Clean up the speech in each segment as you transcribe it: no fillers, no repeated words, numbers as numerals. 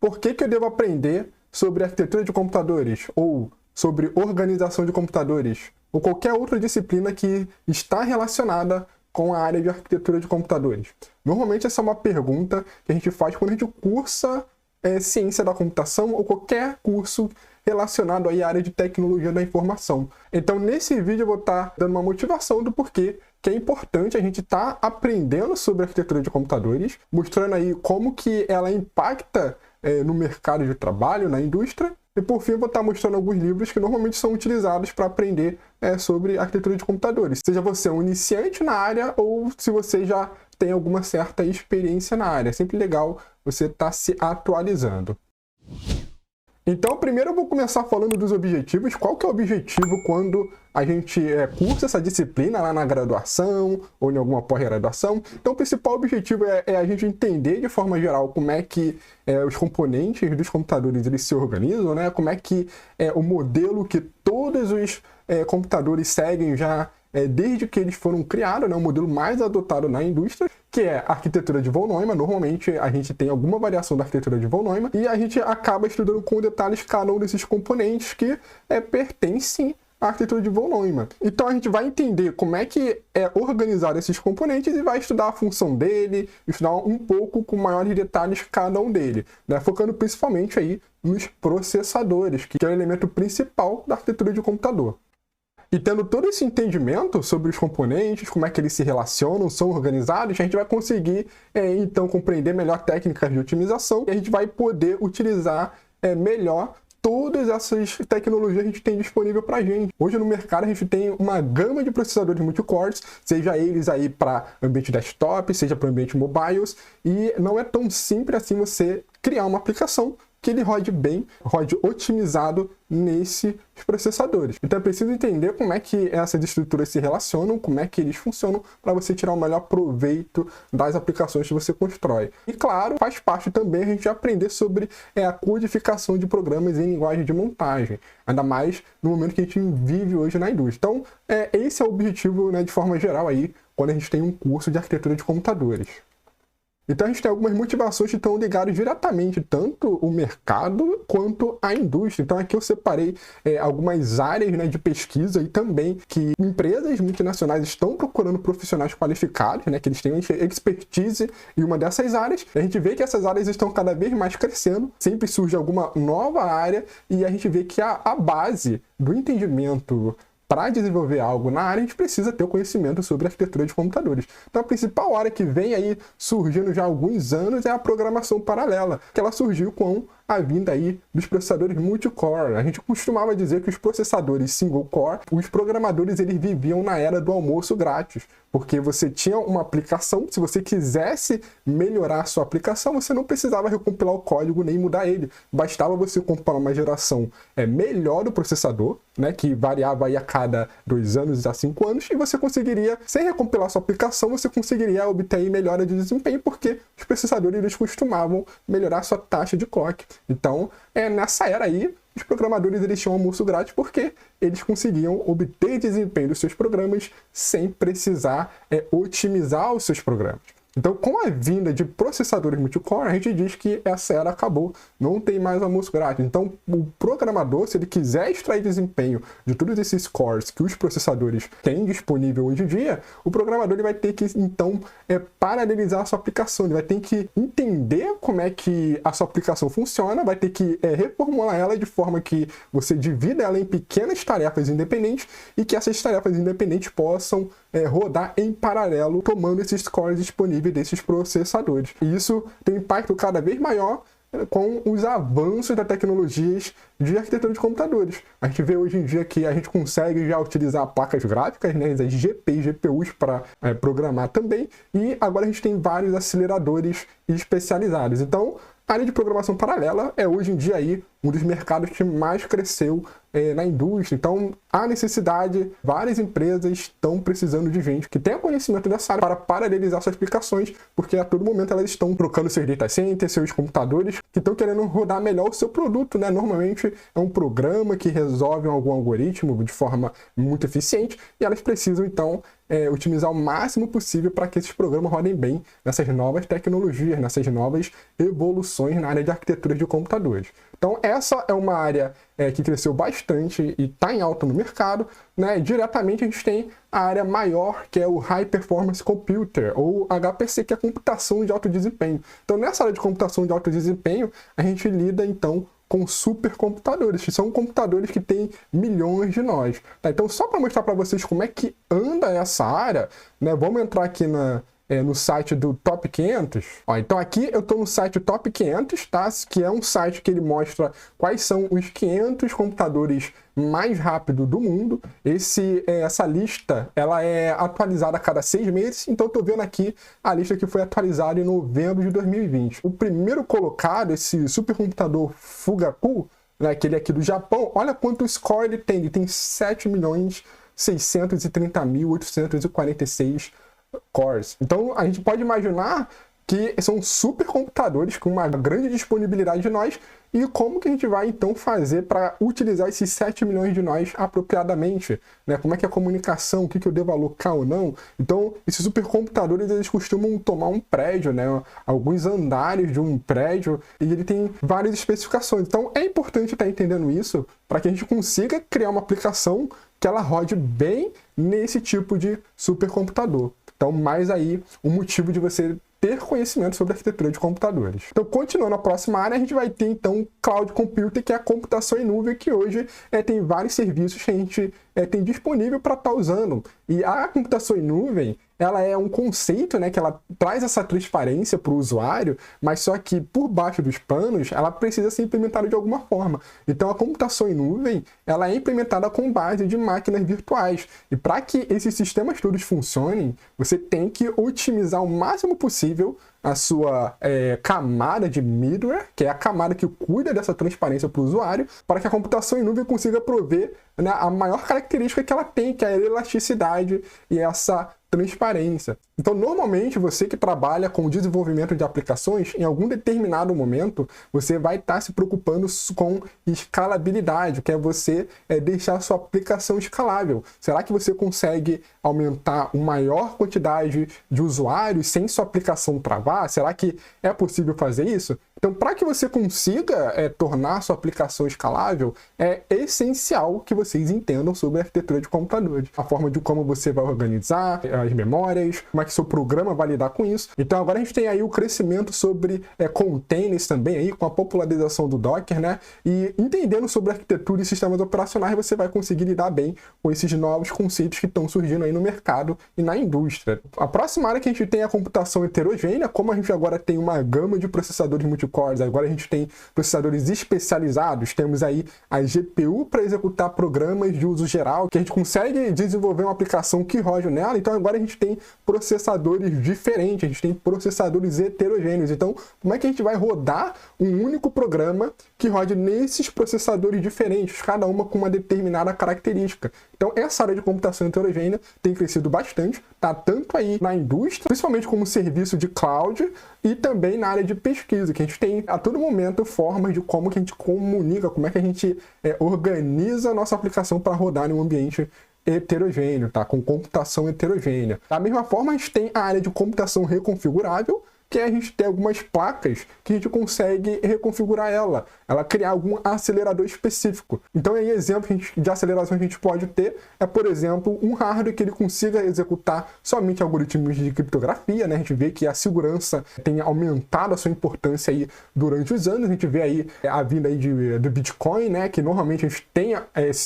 por que eu devo aprender sobre arquitetura de computadores, ou sobre organização de computadores, ou qualquer outra disciplina que está relacionada com a área de arquitetura de computadores? Normalmente essa é uma pergunta que a gente faz quando a gente cursa ciência da computação ou qualquer curso relacionado aí à área de tecnologia da informação. Então nesse vídeo eu vou estar dando uma motivação do porquê que é importante a gente estar aprendendo sobre arquitetura de computadores, mostrando aí como que ela impacta no mercado de trabalho, na indústria. E por fim eu vou estar mostrando alguns livros que normalmente são utilizados para aprender sobre arquitetura de computadores. Seja você um iniciante na área ou se você já tem alguma certa experiência na área. É sempre legal você estar se atualizando. Então, primeiro eu vou começar falando dos objetivos. Qual que é o objetivo quando a gente cursa essa disciplina lá na graduação ou em alguma pós-graduação? Então, o principal objetivo é a gente entender de forma geral como é que os componentes dos computadores eles se organizam, né? Como é que o modelo que todos os computadores seguem já desde que eles foram criados, né, o modelo mais adotado na indústria, que é a arquitetura de von Neumann. Normalmente a gente tem alguma variação da arquitetura de von Neumann e a gente acaba estudando com detalhes cada um desses componentes que pertencem à arquitetura de von Neumann. Então a gente vai entender como é que é organizar esses componentes e vai estudar a função dele, estudar um pouco com maiores detalhes cada um dele, né, focando principalmente aí nos processadores, que é o elemento principal da arquitetura de computador. E tendo todo esse entendimento sobre os componentes, como é que eles se relacionam, são organizados, a gente vai conseguir, então, compreender melhor técnicas de otimização e a gente vai poder utilizar melhor todas essas tecnologias que a gente tem disponível para a gente. Hoje no mercado a gente tem uma gama de processadores multicores, seja eles aí para ambiente desktop, seja para ambiente mobiles, e não é tão simples assim você criar uma aplicação que ele rode bem, rode otimizado nesses processadores. Então é preciso entender como é que essas estruturas se relacionam, como é que eles funcionam, para você tirar o melhor proveito das aplicações que você constrói. E claro, faz parte também a gente aprender sobre a codificação de programas em linguagem de montagem, ainda mais no momento que a gente vive hoje na indústria. Então esse é o objetivo, né, de forma geral aí, quando a gente tem um curso de arquitetura de computadores. Então a gente tem algumas motivações que estão ligadas diretamente tanto o mercado quanto a indústria. Então aqui eu separei algumas áreas, né, de pesquisa e também que empresas multinacionais estão procurando profissionais qualificados, né, que eles tenham expertise em uma dessas áreas. A gente vê que essas áreas estão cada vez mais crescendo, sempre surge alguma nova área e a gente vê que a base do entendimento para desenvolver algo na área, a gente precisa ter o conhecimento sobre arquitetura de computadores. Então a principal área que vem aí surgindo já há alguns anos é a programação paralela, que ela surgiu com a vinda aí dos processadores multicore. A gente costumava dizer que os processadores single core, os programadores eles viviam na era do almoço grátis, porque você tinha uma aplicação, se você quisesse melhorar a sua aplicação, você não precisava recompilar o código nem mudar ele, bastava você compilar uma geração melhor do processador, né, que variava aí a cada 2 anos a 5 anos, e você conseguiria, sem recompilar sua aplicação, você conseguiria obter aí melhora de desempenho, porque os processadores eles costumavam melhorar a sua taxa de clock. Então, nessa era aí, os programadores eles tinham almoço grátis porque eles conseguiam obter desempenho dos seus programas sem precisar otimizar os seus programas. Então, com a vinda de processadores multicore, a gente diz que essa era acabou, não tem mais almoço grátis. Então, o programador, se ele quiser extrair desempenho de todos esses cores que os processadores têm disponível hoje em dia, o programador ele vai ter que, então, paralelizar a sua aplicação, ele vai ter que entender como é que a sua aplicação funciona, vai ter que reformular ela de forma que você divida ela em pequenas tarefas independentes e que essas tarefas independentes possam rodar em paralelo, tomando esses cores disponíveis desses processadores. E isso tem um impacto cada vez maior com os avanços das tecnologias de arquitetura de computadores. A gente vê hoje em dia que a gente consegue já utilizar placas gráficas, né, as GPUs e GPUs para programar também, e agora a gente tem vários aceleradores especializados. Então, a área de programação paralela é hoje em dia aí um dos mercados que mais cresceu na indústria. Então, há necessidade, várias empresas estão precisando de gente que tenha conhecimento dessa área para paralelizar suas aplicações, porque a todo momento elas estão trocando seus data centers, seus computadores, que estão querendo rodar melhor o seu produto, né? Normalmente é um programa que resolve algum algoritmo de forma muito eficiente e elas precisam, então, otimizar o máximo possível para que esses programas rodem bem nessas novas tecnologias, nessas novas evoluções na área de arquitetura de computadores. Então, essa é uma área que cresceu bastante e está em alta no mercado, né? Diretamente a gente tem a área maior, que é o High Performance Computer, ou HPC, que é a computação de alto desempenho. Então, nessa área de computação de alto desempenho, a gente lida, então, com supercomputadores, que são computadores que têm milhões de nós. Tá? Então, só para mostrar para vocês como é que anda essa área, né? Vamos entrar aqui no site do Top 500. Ó, então aqui eu estou no site Top 500, tá? Que é um site que ele mostra quais são os 500 computadores mais rápidos do mundo. Essa lista ela é atualizada a cada 6 meses, então estou vendo aqui a lista que foi atualizada em novembro de 2020. O primeiro colocado, esse supercomputador Fugaku, né, aquele aqui do Japão, olha quanto score ele tem 7.630.846 cores. Então a gente pode imaginar que são supercomputadores com uma grande disponibilidade de nós, e como que a gente vai então fazer para utilizar esses 7 milhões de nós apropriadamente, né? Como é que é a comunicação, o que eu devo alocar ou não. Então esses supercomputadores eles costumam tomar um prédio, né? Alguns andares de um prédio, e ele tem várias especificações. Então é importante estar entendendo isso para que a gente consiga criar uma aplicação que ela rode bem nesse tipo de supercomputador. Então, mais aí um motivo de você ter conhecimento sobre arquitetura de computadores. Então, continuando a próxima área, a gente vai ter, então, Cloud Computing, que é a computação em nuvem, que hoje tem vários serviços que a gente tem disponível para estar usando. E a computação em nuvem, ela é um conceito, né, que ela traz essa transparência para o usuário, mas só que por baixo dos panos, ela precisa ser implementada de alguma forma. Então, a computação em nuvem, ela é implementada com base de máquinas virtuais. E para que esses sistemas todos funcionem, você tem que otimizar o máximo possível a sua camada de middleware, que é a camada que cuida dessa transparência para o usuário, para que a computação em nuvem consiga prover, né, a maior característica que ela tem, que é a elasticidade e essa transparência. Então, normalmente, você que trabalha com o desenvolvimento de aplicações, em algum determinado momento, você vai estar se preocupando com escalabilidade, que é você deixar a sua aplicação escalável. Será que você consegue aumentar uma maior quantidade de usuários sem sua aplicação travar? Será que é possível fazer isso? Então, para que você consiga tornar sua aplicação escalável, é essencial que vocês entendam sobre a arquitetura de computadores. A forma de como você vai organizar as memórias, como é que seu programa vai lidar com isso. Então, agora a gente tem aí o crescimento sobre containers também, aí, com a popularização do Docker, né? E entendendo sobre arquitetura e sistemas operacionais, você vai conseguir lidar bem com esses novos conceitos que estão surgindo aí no mercado e na indústria. A próxima área que a gente tem é a computação heterogênea. Como a gente agora tem uma gama de processadores multicores, agora a gente tem processadores especializados, temos aí a GPU para executar programas de uso geral, que a gente consegue desenvolver uma aplicação que rode nela. Então agora a gente tem processadores diferentes, a gente tem processadores heterogêneos. Então, como é que a gente vai rodar um único programa que rode nesses processadores diferentes, cada uma com uma determinada característica? Então, essa área de computação heterogênea tem crescido bastante, tá? Tanto aí na indústria, principalmente como serviço de cloud, e também na área de pesquisa, que a gente tem a todo momento formas de como que a gente comunica, como é que a gente organiza a nossa aplicação para rodar em um ambiente heterogêneo, tá? Com computação heterogênea. Da mesma forma, a gente tem a área de computação reconfigurável, que a gente tem algumas placas que a gente consegue reconfigurar ela criar algum acelerador específico. Então, aí, exemplo de aceleração que a gente pode ter é, por exemplo, um hardware que ele consiga executar somente algoritmos de criptografia, né? A gente vê que a segurança tem aumentado a sua importância aí durante os anos. A gente vê aí a vinda aí do Bitcoin, né? Que normalmente a gente tem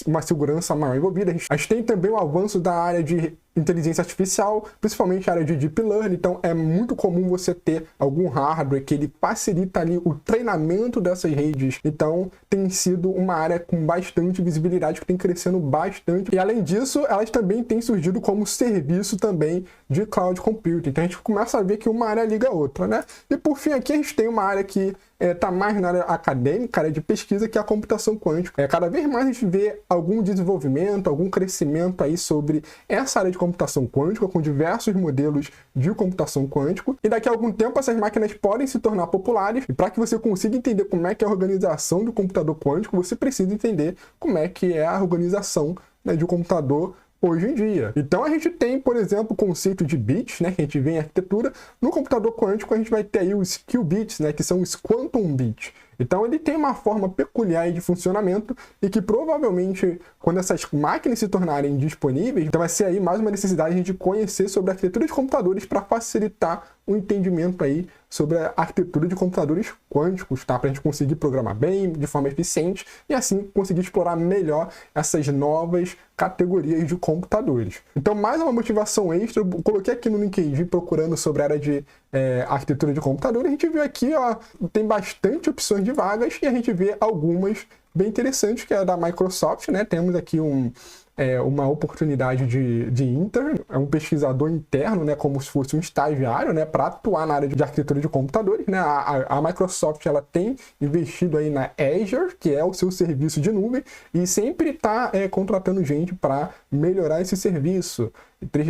uma segurança maior envolvida. A gente tem também o avanço da área de inteligência artificial, principalmente a área de Deep Learning. Então, é muito comum você ter algum hardware que ele facilita ali o treinamento dessas redes. Então, tem sido uma área com bastante visibilidade, que tem crescendo bastante. E, além disso, elas também têm surgido como serviço também de Cloud Computing. Então, a gente começa a ver que uma área liga a outra, né? E, por fim, aqui a gente tem uma área que está mais na área acadêmica, área de pesquisa, que é a computação quântica. Cada vez mais a gente vê algum desenvolvimento, algum crescimento aí sobre essa área de computação quântica, com diversos modelos de computação quântica, e daqui a algum tempo essas máquinas podem se tornar populares, e para que você consiga entender como é que é a organização do computador quântico, você precisa entender como é que é a organização, né, de um computador hoje em dia. Então a gente tem, por exemplo, o conceito de bits, né, que a gente vê em arquitetura. No computador quântico a gente vai ter aí os qubits, né, que são os quantum bits. Então ele tem uma forma peculiar de funcionamento e que provavelmente, quando essas máquinas se tornarem disponíveis, então vai ser aí mais uma necessidade de conhecer sobre a arquitetura de computadores para facilitar o entendimento aí sobre a arquitetura de computadores quânticos, tá? Para a gente conseguir programar bem, de forma eficiente e assim conseguir explorar melhor essas novas categorias de computadores. Então, mais uma motivação extra, eu coloquei aqui no LinkedIn procurando sobre a área de arquitetura de computadores. A gente viu aqui, ó, tem bastante opções de vagas e a gente vê algumas bem interessantes, que é a da Microsoft, né? Temos aqui uma oportunidade de intern, é um pesquisador interno, né, como se fosse um estagiário, né, para atuar na área de arquitetura de computadores, né? A Microsoft, ela tem investido aí na Azure, que é o seu serviço de nuvem, e sempre está contratando gente para melhorar esse serviço,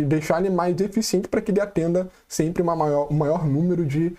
deixar ele mais eficiente para que ele atenda sempre um maior número de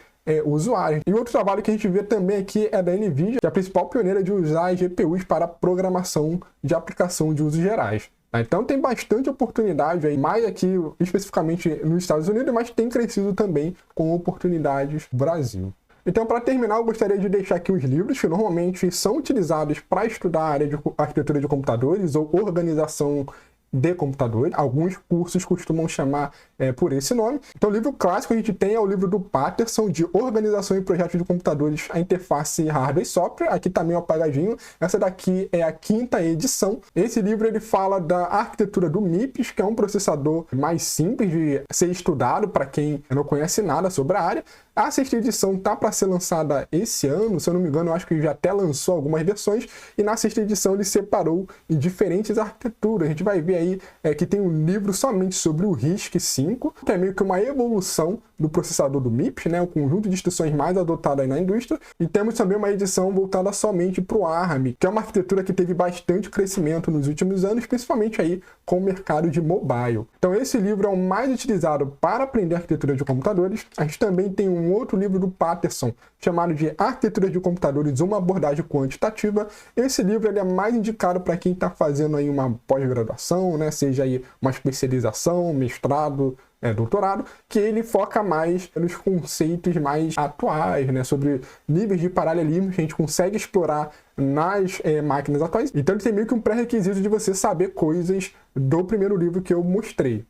usuários. E outro trabalho que a gente vê também aqui é da NVIDIA, que é a principal pioneira de usar GPUs para programação de aplicação de usos gerais. Então tem bastante oportunidade aí, mais aqui especificamente nos Estados Unidos, mas tem crescido também com oportunidades no Brasil. Então, para terminar, eu gostaria de deixar aqui os livros que normalmente são utilizados para estudar a área de arquitetura de computadores ou organização de computadores. Alguns cursos costumam chamar por esse nome. Então, o livro clássico que a gente tem é o livro do Patterson, de Organização e Projetos de Computadores, a Interface Hardware e Software. Aqui tá meio apagadinho. Essa daqui é a 5ª edição. Esse livro ele fala da arquitetura do MIPS, que é um processador mais simples de ser estudado para quem não conhece nada sobre a área. A 6ª edição tá para ser lançada esse ano, se eu não me engano, eu acho que já até lançou algumas versões, e na 6ª edição ele separou em diferentes arquiteturas. A gente vai ver aí que tem um livro somente sobre o RISC-V, que é meio que uma evolução do processador do MIPS, né, o conjunto de instruções mais adotado aí na indústria, e temos também uma edição voltada somente para o ARM, que é uma arquitetura que teve bastante crescimento nos últimos anos, principalmente aí com o mercado de mobile. Então esse livro é o mais utilizado para aprender arquitetura de computadores. A gente também tem um outro livro do Patterson, chamado de Arquitetura de Computadores, uma abordagem quantitativa. Esse livro ele é mais indicado para quem está fazendo aí uma pós-graduação, né, seja aí uma especialização, mestrado, doutorado, que ele foca mais nos conceitos mais atuais, né, sobre níveis de paralelismo que a gente consegue explorar nas máquinas atuais. Então ele tem meio que um pré-requisito de você saber coisas do primeiro livro que eu mostrei.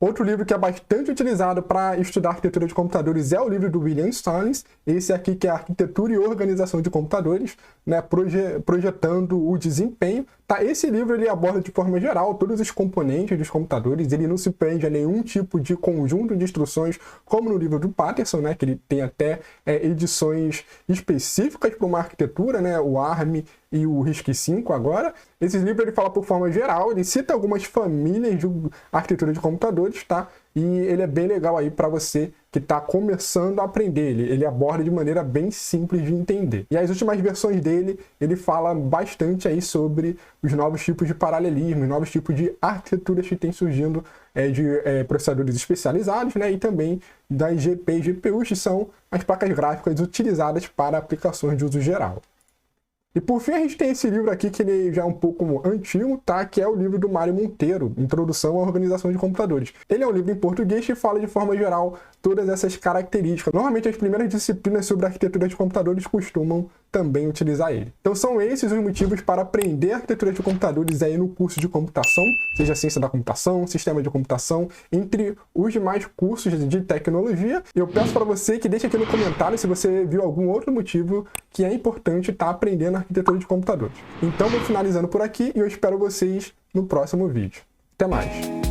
Outro livro que é bastante utilizado para estudar arquitetura de computadores é o livro do William Stallings, esse aqui que é Arquitetura e Organização de Computadores, né, projetando o desempenho. Tá? Esse livro ele aborda de forma geral todos os componentes dos computadores, ele não se prende a nenhum tipo de conjunto de instruções, como no livro do Patterson, né, que ele tem até edições específicas para uma arquitetura, né, o ARM e o RISC-V agora. Esse livro ele fala por forma geral, ele cita algumas famílias de arquitetura de computadores, tá? E ele é bem legal aí para você que está começando a aprender. Ele aborda de maneira bem simples de entender. E as últimas versões dele, ele fala bastante aí sobre os novos tipos de paralelismo, novos tipos de arquiteturas que têm surgindo de processadores especializados, né? E também das GPUs e GPUs, que são as placas gráficas utilizadas para aplicações de uso geral. E por fim a gente tem esse livro aqui que ele já é um pouco antigo, tá? Que é o livro do Mário Monteiro, Introdução à Organização de Computadores. Ele é um livro em português que fala de forma geral todas essas características. Normalmente as primeiras disciplinas sobre arquitetura de computadores costumam também utilizar ele. Então são esses os motivos para aprender arquitetura de computadores aí no curso de computação, seja ciência da computação, sistema de computação, entre os demais cursos de tecnologia. Eu peço para você que deixe aqui no comentário se você viu algum outro motivo que é importante estar aprendendo arquitetura de computadores. Então vou finalizando por aqui e eu espero vocês no próximo vídeo. Até mais!